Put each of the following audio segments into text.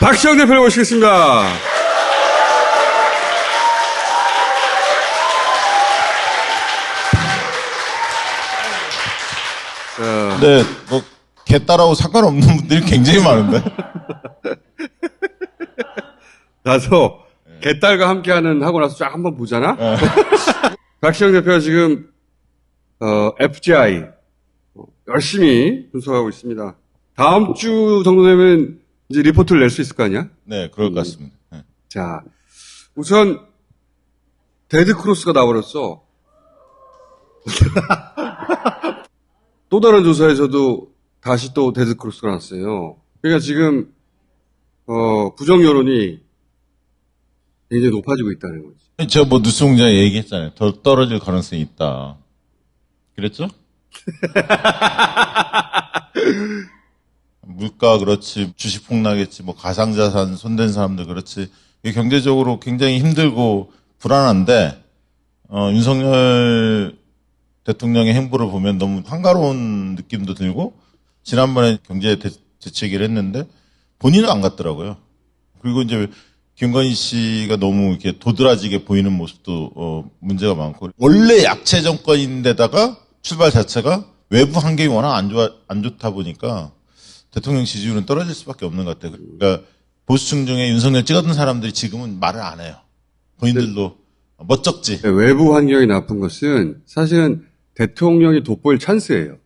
박시영 대표를 모시겠습니다. 네, 뭐, 개 따라고 상관없는 분들이 굉장히 많은데. 나서 개딸과 함께하는 하고 나서 쫙 한번 보잖아. 박시영 대표가 지금 FGI 열심히 분석하고 있습니다. 다음 주 정도 되면 이제 리포트를 낼 수 있을 거 아니야? 네, 그럴 것 같습니다. 네. 자, 우선 데드 크로스가 나와버렸어. 또 다른 조사에서도 다시 또 데드 크로스가 났어요. 그러니까 지금 부정 여론이 굉장히 높아지고 있다는 거지. 제가 뭐 뉴스 공장에 얘기했잖아요. 더 떨어질 가능성이 있다. 그랬죠? 물가 그렇지, 주식 폭락했지, 뭐 가상자산 손댄 사람들 그렇지. 이게 경제적으로 굉장히 힘들고 불안한데 윤석열 대통령의 행보를 보면 너무 한가로운 느낌도 들고 지난번에 경제 대책을 했는데 본인은 안 갔더라고요. 그리고 이제 김건희 씨가 너무 이렇게 도드라지게 보이는 모습도 문제가 많고 원래 약체 정권인데다가 출발 자체가 외부 환경이 워낙 안 좋다 보니까 대통령 지지율은 떨어질 수밖에 없는 것 같아요. 그러니까 보수층 중에 윤석열 찍었던 사람들이 지금은 말을 안 해요. 본인들도 멋쩍지. 외부 환경이 나쁜 것은 사실은 대통령이 돋보일 찬스예요.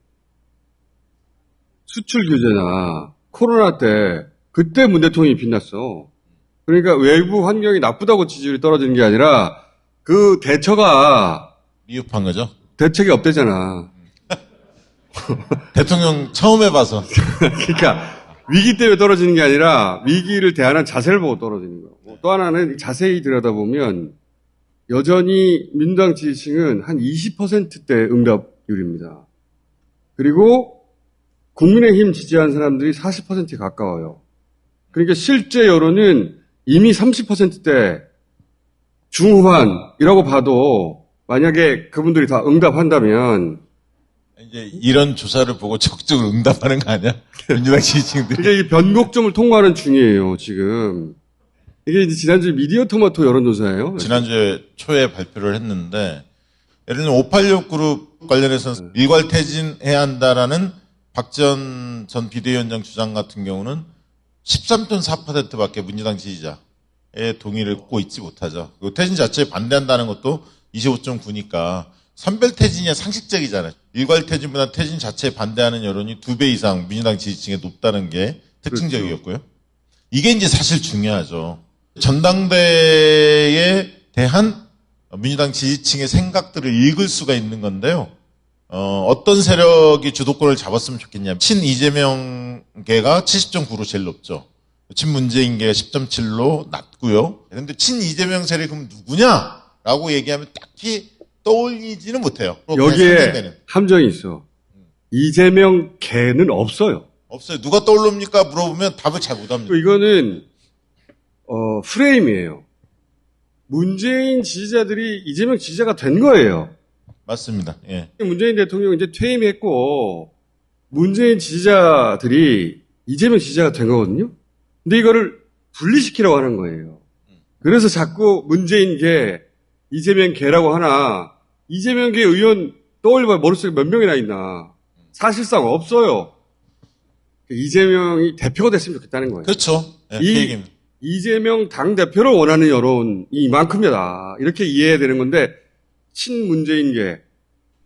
수출 규제나 코로나 때 그때 문 대통령이 빛났어. 그러니까 외부 환경이 나쁘다고 지지율이 떨어지는 게 아니라 그 대처가 미흡한 거죠. 대책이 없대잖아. 대통령 처음 해봐서. 그러니까 위기 때문에 떨어지는 게 아니라 위기를 대하는 자세를 보고 떨어지는 거고. 또 하나는 자세히 들여다보면 여전히 민주당 지지층은 한 20%대 응답률입니다. 그리고 국민의힘 지지한 사람들이 40%에 가까워요. 그러니까 실제 여론은 이미 30%대 중후반이라고 봐도 만약에 그분들이 다 응답한다면 이제 이런 조사를 보고 적극적으로 응답하는 거 아니야? 민주당 지지층들이. 이게 이 변곡점을 통과하는 중이에요, 지금. 이게 이제 지난주 미디어 토마토 여론조사예요. 지난주에 초에 발표를 했는데 예를 들면 586 그룹 관련해서 일괄 퇴진해야 한다라는 박지원 전 비대위원장 주장 같은 경우는 13.4%밖에 민주당 지지자의 동의를 얻고 있지 못하죠. 그리고 퇴진 자체에 반대한다는 것도 25.9니까 선별 퇴진이 상식적이잖아요. 일괄 퇴진보다 퇴진 자체에 반대하는 여론이 2배 이상 민주당 지지층에 높다는 게 특징적이었고요. 이게 이제 사실 중요하죠. 전당대회에 대한 민주당 지지층의 생각들을 읽을 수가 있는 건데요. 어떤 세력이 주도권을 잡았으면 좋겠냐. 친 이재명계가 70.9로 제일 높죠. 친 문재인계가 10.7로 낮고요. 그런데 친 이재명 세력이 그럼 누구냐라고 얘기하면 딱히 떠올리지는 못해요. 여기에 함정이 있어. 이재명 개는 없어요. 없어요. 누가 떠오릅니까? 물어보면 답을 잘 못합니다. 또 이거는 프레임이에요. 문재인 지지자들이 이재명 지지자가 된 거예요. 맞습니다. 예. 문재인 대통령 이제 퇴임했고 문재인 지지자들이 이재명 지지자가 된 거거든요. 근데 이거를 분리시키려고 하는 거예요. 그래서 자꾸 문재인계, 이재명계라고 하나 이재명계 의원 떠올려봐야 머릿속에 몇 명이나 있나. 사실상 없어요. 이재명이 대표가 됐으면 좋겠다는 거예요. 그렇죠. 예, 그 얘기입니다. 이재명 당대표를 원하는 여론이 이만큼이다. 이렇게 이해해야 되는 건데 친문재인계,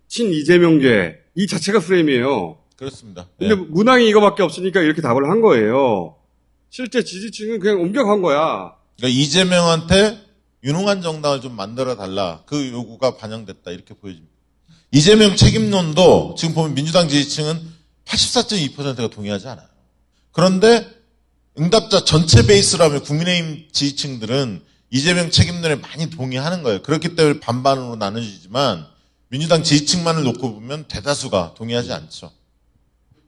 친이재명계 이 자체가 프레임이에요. 그렇습니다. 근데 예. 문항이 이거밖에 없으니까 이렇게 답을 한 거예요. 실제 지지층은 그냥 옮겨간 거야. 그러니까 이재명한테 유능한 정당을 좀 만들어 달라. 그 요구가 반영됐다. 이렇게 보여집니다. 이재명 책임론도 지금 보면 민주당 지지층은 84.2%가 동의하지 않아요. 그런데 응답자 전체 베이스라면 국민의힘 지지층들은 이재명 책임론에 많이 동의하는 거예요. 그렇기 때문에 반반으로 나눠지지만 민주당 지지층만을 놓고 보면 대다수가 동의하지 않죠.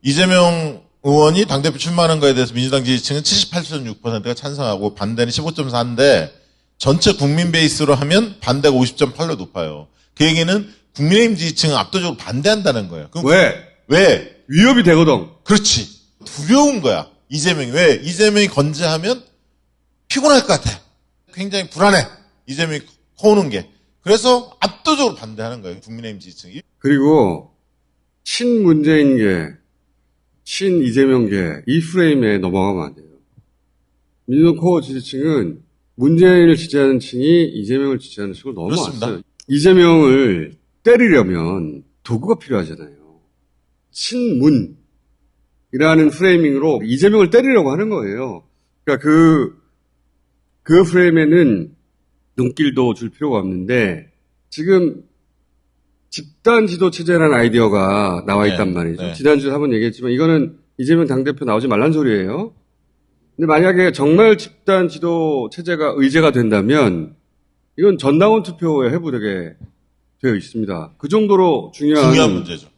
이재명 의원이 당대표 출마하는 거에 대해서 민주당 지지층은 78.6%가 찬성하고 반대는 15.4인데 전체 국민 베이스로 하면 반대가 50.8로 높아요. 그 얘기는 국민의힘 지지층은 압도적으로 반대한다는 거예요. 그럼 왜? 위협이 되거든. 그렇지. 두려운 거야. 이재명이. 왜? 이재명이 건재하면 피곤할 것 같아. 굉장히 불안해. 이재명이 커오는 게. 그래서 압도적으로 반대하는 거예요. 국민의힘 지지층이. 그리고 친문재인계, 친이재명계 이 프레임에 넘어가면 안 돼요. 민주당 코어 지지층은 문재인을 지지하는 층이 이재명을 지지하는 층으로 넘어왔어요. 그렇습니다. 이재명을 때리려면 도구가 필요하잖아요. 친문이라는 프레이밍으로 이재명을 때리려고 하는 거예요. 그러니까 그 프레임에는 눈길도 줄 필요가 없는데 지금 집단 지도 체제라는 아이디어가 나와 있단 네, 말이죠. 네. 지난주에 한번 얘기했지만 이거는 이재명 당대표 나오지 말란 소리예요. 근데 만약에 정말 집단 지도 체제가 의제가 된다면 이건 전당원 투표에 해부되게 되어 있습니다. 그 정도로 중요한 문제죠.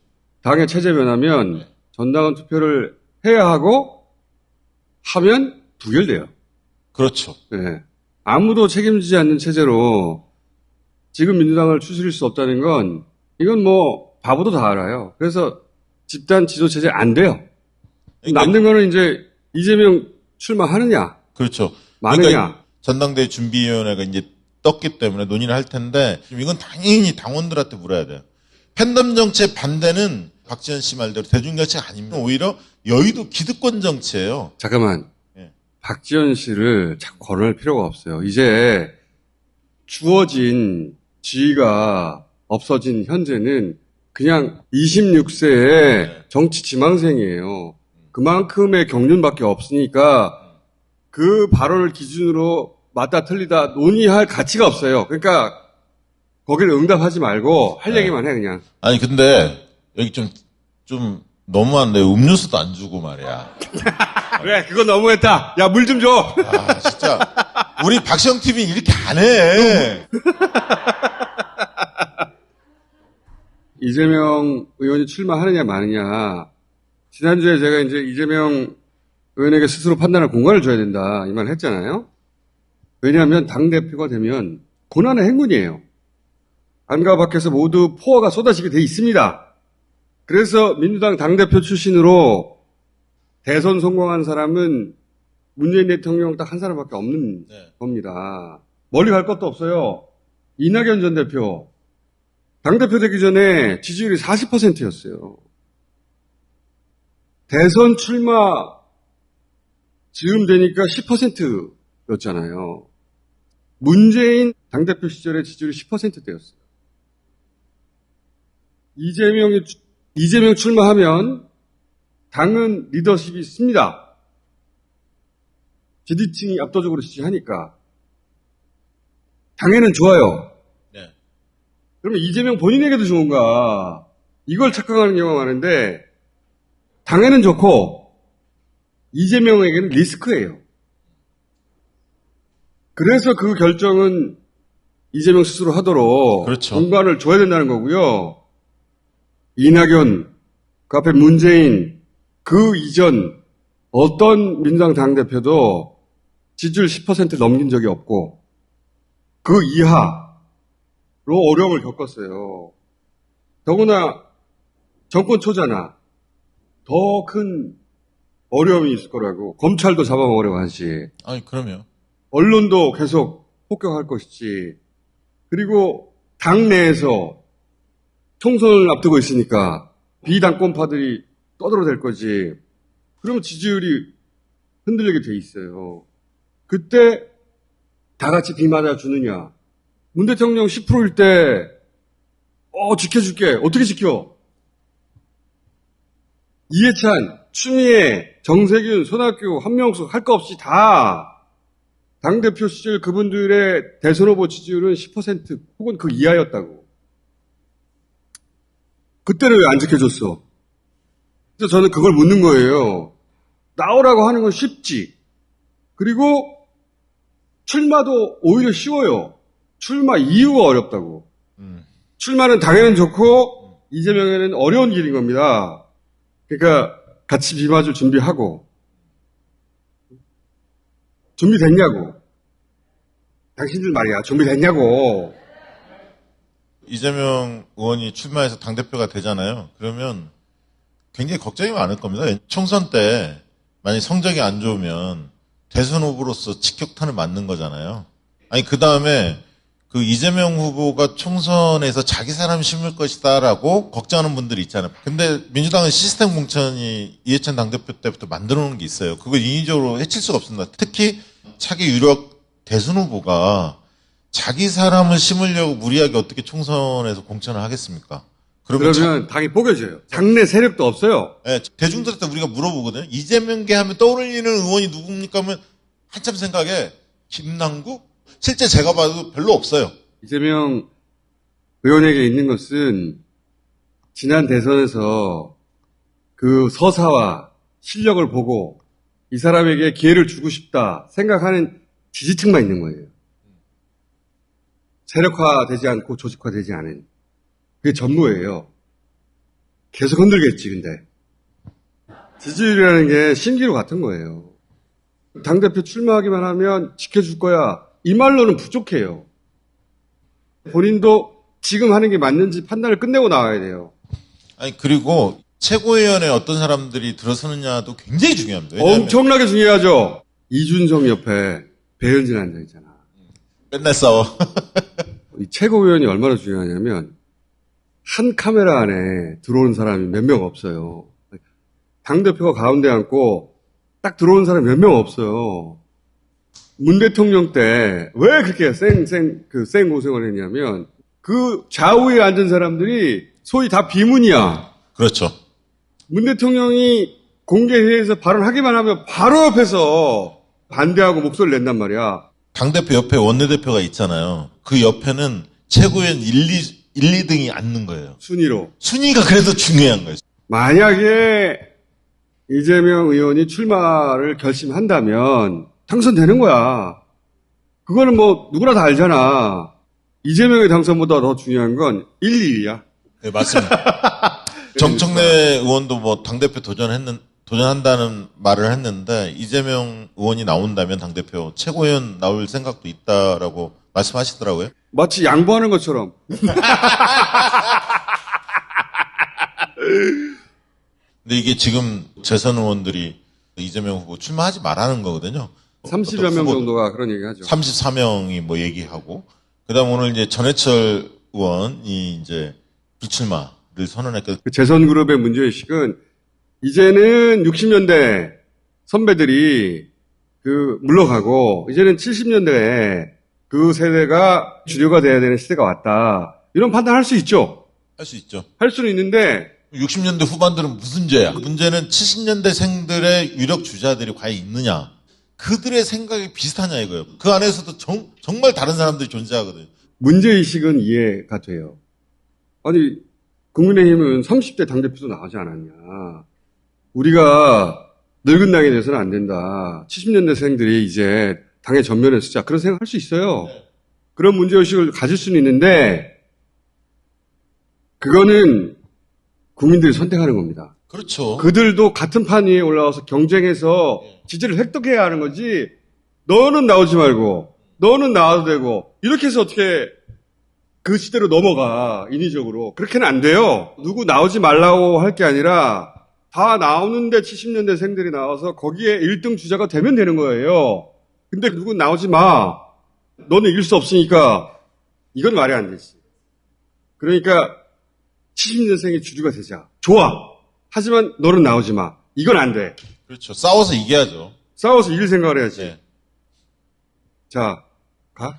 당의 체제 변하면 네. 전당원 투표를 해야 하고 하면 부결돼요. 그렇죠. 네. 아무도 책임지지 않는 체제로 지금 민주당을 추스릴 수 없다는 건 이건 뭐 바보도 다 알아요. 그래서 집단 지도 체제 안 돼요. 그러니까 남는 거는 이제 이재명 출마하느냐, 그렇죠. 마느냐. 그러니까 전당대회 준비위원회가 이제 떴기 때문에 논의를 할 텐데 지금 이건 당연히 당원들한테 물어야 돼요. 팬덤 정치의 반대는 박지원 씨 말대로 대중정치가 아닙니다. 오히려 여의도 기득권 정치예요. 잠깐만. 예. 박지원 씨를 자꾸 거론할 필요가 없어요. 이제 주어진 지위가 없어진 현재는 그냥 26세의 정치 지망생이에요. 그만큼의 경륜밖에 없으니까 그 발언을 기준으로 맞다 틀리다 논의할 가치가 없어요. 그러니까 거기를 응답하지 말고 할 얘기만 해 그냥. 아니 근데 여기 좀 너무한데 음료수도 안 주고 말이야. 그래 그거 너무했다. 야 물 좀 줘. 아 진짜 우리 박시영 TV 이렇게 안 해. 이재명 의원이 출마하느냐 마느냐. 지난주에 제가 이제 이재명 의원에게 스스로 판단할 공간을 줘야 된다 이 말을 했잖아요. 왜냐하면 당대표가 되면 고난의 행군이에요. 안과 밖에서 모두 포화가 쏟아지게 돼 있습니다. 그래서 민주당 당대표 출신으로 대선 성공한 사람은 문재인 대통령 딱 한 사람밖에 없는 네. 겁니다. 멀리 갈 것도 없어요. 이낙연 전 대표. 당대표 되기 전에 지지율이 40%였어요. 대선 출마 즈음 되니까 10%였잖아요. 문재인 당대표 시절에 지지율이 10%대였어요. 이재명 출마하면 당은 리더십이 있습니다. 지지층이 압도적으로 지지하니까. 당에는 좋아요. 네. 그러면 이재명 본인에게도 좋은가? 이걸 착각하는 경우가 많은데 당에는 좋고 이재명에게는 리스크예요. 그래서 그 결정은 이재명 스스로 하도록 그렇죠. 공간을 줘야 된다는 거고요. 이낙연, 그 앞에 문재인, 그 이전 어떤 민주당 당대표도 지지율 10% 넘긴 적이 없고 그 이하로 어려움을 겪었어요. 더구나 정권 초잖아. 더 큰 어려움이 있을 거라고. 검찰도 잡아먹으려고 하지. 아니 그럼요. 언론도 계속 폭격할 것이지. 그리고 당내에서 총선을 앞두고 있으니까 비당권파들이 떠들어댈 거지. 그러면 지지율이 흔들리게 돼 있어요. 그때 다 같이 비 맞아주느냐. 문 대통령 10%일 때 지켜줄게. 어떻게 지켜? 이해찬, 추미애, 정세균, 손학규, 한명숙 할 거 없이 다 당대표 시절 그분들의 대선 후보 지지율은 10% 혹은 그 이하였다고. 그때는 왜 안 지켜줬어? 그래서 저는 그걸 묻는 거예요. 나오라고 하는 건 쉽지. 그리고 출마도 오히려 쉬워요. 출마 이유가 어렵다고. 출마는 당에는 좋고 이재명에는 어려운 길인 겁니다. 그러니까 같이 비 맞을 준비하고. 준비됐냐고. 당신들 말이야. 준비됐냐고. 이재명 의원이 출마해서 당대표가 되잖아요. 그러면 굉장히 걱정이 많을 겁니다. 총선 때 만약 성적이 안 좋으면 대선 후보로서 직격탄을 맞는 거잖아요. 아니, 그 다음에 그 이재명 후보가 총선에서 자기 사람 심을 것이다라고 걱정하는 분들이 있잖아요. 근데 민주당은 시스템 공천이 이해찬 당대표 때부터 만들어 놓은 게 있어요. 그걸 인위적으로 해칠 수가 없습니다. 특히 차기 유력 대선 후보가 자기 사람을 심으려고 무리하게 어떻게 총선에서 공천을 하겠습니까? 그러면 당이 뽀개져요. 당내 세력도 없어요. 네, 대중들한테 우리가 물어보거든요. 이재명계 하면 떠오르는 의원이 누굽니까 하면 한참 생각에 김남국? 실제 제가 봐도 별로 없어요. 이재명 의원에게 있는 것은 지난 대선에서 그 서사와 실력을 보고 이 사람에게 기회를 주고 싶다 생각하는 지지층만 있는 거예요. 세력화되지 않고 조직화되지 않은. 그게 전부예요. 계속 흔들겠지, 근데. 지지율이라는 게 신기루 같은 거예요. 당대표 출마하기만 하면 지켜줄 거야. 이 말로는 부족해요. 본인도 지금 하는 게 맞는지 판단을 끝내고 나와야 돼요. 아니, 그리고 최고위원회 어떤 사람들이 들어서느냐도 굉장히 중요합니다. 왜냐하면 엄청나게 중요하죠. 이준석 옆에 배현진 앉아있잖아. 맨날 싸워. 이 최고위원이 얼마나 중요하냐면 한 카메라 안에 들어오는 사람이 몇 명 없어요. 당대표가 가운데 앉고 딱 들어오는 사람이 몇 명 없어요. 문 대통령 때 왜 그렇게 생 고생을 했냐면 그 좌우에 앉은 사람들이 소위 다 비문이야. 그렇죠. 문 대통령이 공개회의에서 발언하기만 하면 바로 옆에서 반대하고 목소리를 낸단 말이야. 당대표 옆에 원내대표가 있잖아요. 그 옆에는 최고위원 1, 2등이 앉는 거예요. 순위로. 순위가 그래도 중요한 거예요. 만약에 이재명 의원이 출마를 결심한다면 당선되는 거야. 그거는 뭐 누구나 다 알잖아. 이재명의 당선보다 더 중요한 건 1, 2위야. 네, 맞습니다. 정청래 의원도 뭐 당대표 도전한다는 말을 했는데 이재명 의원이 나온다면 당대표 최고위원 나올 생각도 있다라고 말씀하시더라고요. 마치 양보하는 것처럼. 근데 이게 지금 재선 의원들이 이재명 후보 출마하지 말라는 거거든요. 30여 명 정도가 그런 얘기 하죠. 34명이 뭐 얘기하고, 그 다음 오늘 이제 전해철 의원이 이제 불출마를 선언했거든요. 그 재선그룹의 문제의식은 이제는 60년대 선배들이 물러가고 이제는 70년대에 그 세대가 주류가 돼야 되는 시대가 왔다. 이런 판단할 수 있죠. 할 수 있죠. 할 수는 있는데 60년대 후반들은 무슨 죄야? 문제는 70년대생들의 유력 주자들이 과연 있느냐? 그들의 생각이 비슷하냐 이거예요. 그 안에서도 정말 다른 사람들이 존재하거든요. 문제의식은 이해가 돼요. 아니 국민의힘은 30대 당대표도 나오지 않았냐. 우리가 늙은 당이 돼서는 안 된다. 70년대생들이 이제 당의 전면에 서자. 그런 생각할 수 있어요. 그런 문제의식을 가질 수는 있는데 그거는 국민들이 선택하는 겁니다. 그렇죠. 그들도 같은 판 위에 올라와서 경쟁해서 지지를 획득해야 하는 거지. 너는 나오지 말고 너는 나와도 되고 이렇게 해서 어떻게 그 시대로 넘어가 인위적으로. 그렇게는 안 돼요. 누구 나오지 말라고 할 게 아니라 다 나오는데 70년대생들이 나와서 거기에 1등 주자가 되면 되는 거예요. 근데 누구 나오지 마. 너는 이길 수 없으니까 이건 말이 안 되지. 그러니까 70년생이 주류가 되자. 좋아. 하지만 너는 나오지 마. 이건 안 돼. 그렇죠. 싸워서 이겨야죠. 싸워서 이길 생각을 해야지. 네. 자, 가.